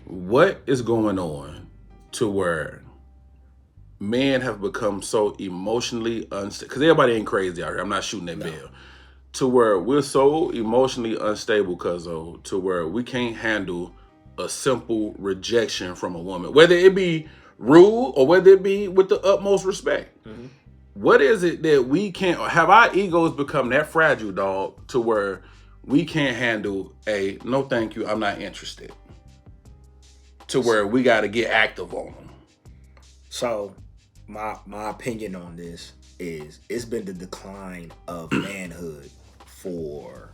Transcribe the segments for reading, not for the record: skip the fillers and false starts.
what is going on to where men have become so emotionally unstable? Because everybody ain't crazy out here. I'm not shooting that bill. To where we're so emotionally unstable, to where we can't handle a simple rejection from a woman, whether it be rude or whether it be with the utmost respect. Mm-hmm. What is it that we can't, have our egos become that fragile, dog, to where we can't handle a no thank you, I'm not interested, to where we got to get active on them? So my opinion on this is it's been the decline of manhood for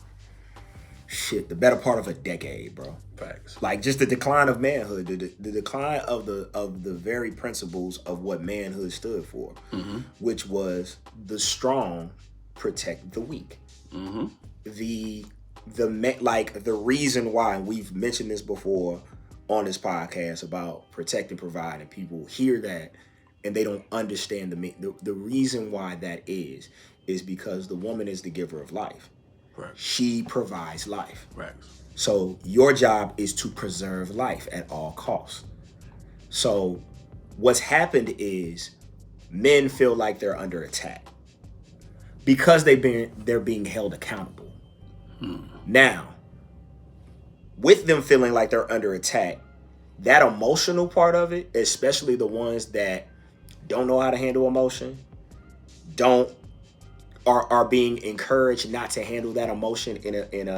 the better part of a decade, bro. Facts. Like just the decline of manhood, the decline of the very principles of what manhood stood for, which was the strong protect the weak. Mm-hmm. The reason why, and we've mentioned this before on this podcast about protect and provide, and people hear that and they don't understand the reason why that is because the woman is the giver of life. Right. She provides life. Right. So your job is to preserve life at all costs. So what's happened is men feel like they're under attack because they're being held accountable. Now, with them feeling like they're under attack, that emotional part of it, especially the ones that don't know how to handle emotion, are being encouraged not to handle that emotion in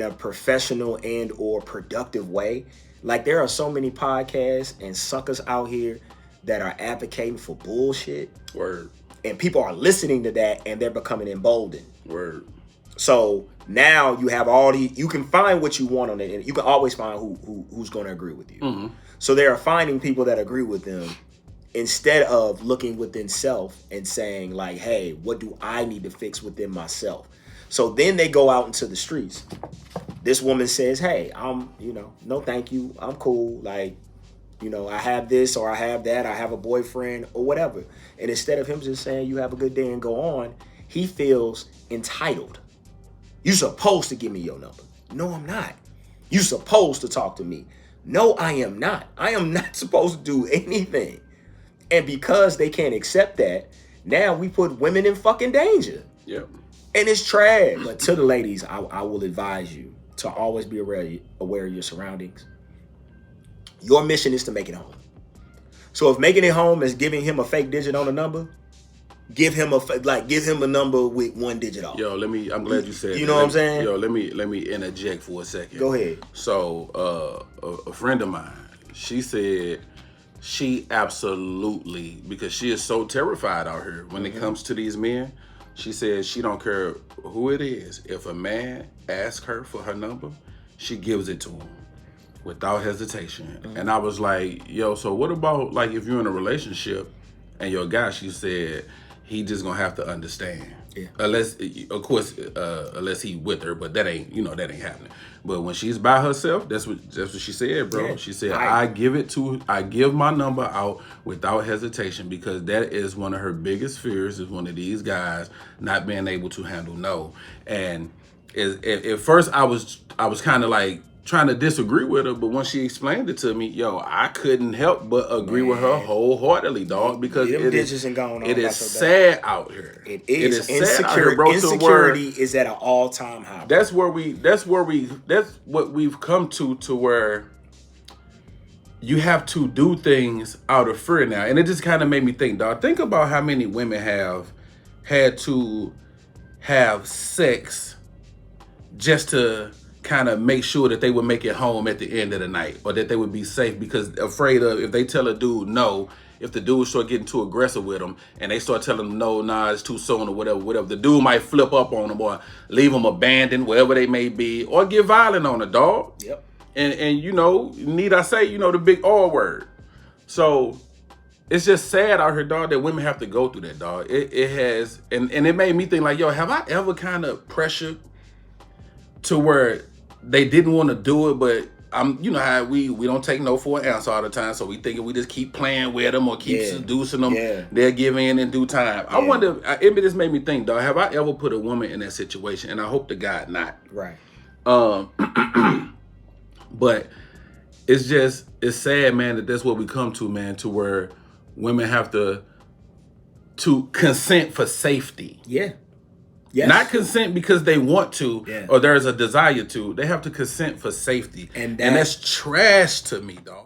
a professional and or productive way. Like there are so many podcasts and suckers out here that are advocating for bullshit. Word. And people are listening to that and they're becoming emboldened. Word. So now you have you can find what you want on it, and you can always find who's going to agree with you. Mm-hmm. So they are finding people that agree with them instead of looking within self and saying like, hey, what do I need to fix within myself? So then they go out into the streets. This woman says, hey, no thank you, I'm cool. Like, I have this or I have that, I have a boyfriend or whatever. And instead of him just saying you have a good day and go on, he feels entitled. You're supposed to give me your number. No, I'm not. You're supposed to talk to me. No, I am not. I am not supposed to do anything. And because they can't accept that, now we put women in fucking danger. Yep. And it's trash. But to the ladies, I will advise you to always be aware of your surroundings. Your mission is to make it home. So if making it home is giving him a fake digit on a number, give him a number with one digit off. Yo, I'm glad you said that. You know what I'm saying? Yo, let me interject for a second. Go ahead. So, a friend of mine, she said she absolutely, because she is so terrified out here when it comes to these men, she says she don't care who it is. If a man asks her for her number, she gives it to him without hesitation. Mm-hmm. And I was like, yo, so what about like if you're in a relationship and your guy, she said, he just gonna have to understand. Yeah. Unless he with her, but that ain't happening. But when she's by herself, that's what she said, bro. Yeah. She said, I give my number out without hesitation, because that is one of her biggest fears, is one of these guys not being able to handle no. And at first I was kind of like trying to disagree with her, but once she explained it to me, yo, I couldn't help but agree with her wholeheartedly, dog, because it is sad out here. It is sad out here, bro. Insecurity is at an all-time high. That's what we've come to where you have to do things out of fear now. And it just kind of made me think, dog, think about how many women have had to have sex just to kind of make sure that they would make it home at the end of the night, or that they would be safe, because afraid of, if they tell a dude no, if the dude start getting too aggressive with them and they start telling them no, nah, it's too soon or whatever, the dude might flip up on them or leave them abandoned, wherever they may be, or get violent on a dog. Yep. And need I say, the big R word. So it's just sad out here, dog, that women have to go through that, dog. It has, and it made me think like, yo, have I ever kind of pressured to where they didn't want to do it, but how we don't take no for an answer all the time, so we think if we just keep playing with them or keep seducing them, they'll give in due time. I wonder, it just made me think, dog, have I ever put a woman in that situation? And I hope to God not. Right. But it's sad, man, that that's what we come to, man, to where women have to consent for safety. Yeah. Yes. Not consent because they want to, Yeah. or there's a desire to. They have to consent for safety. And that's trash to me, dog.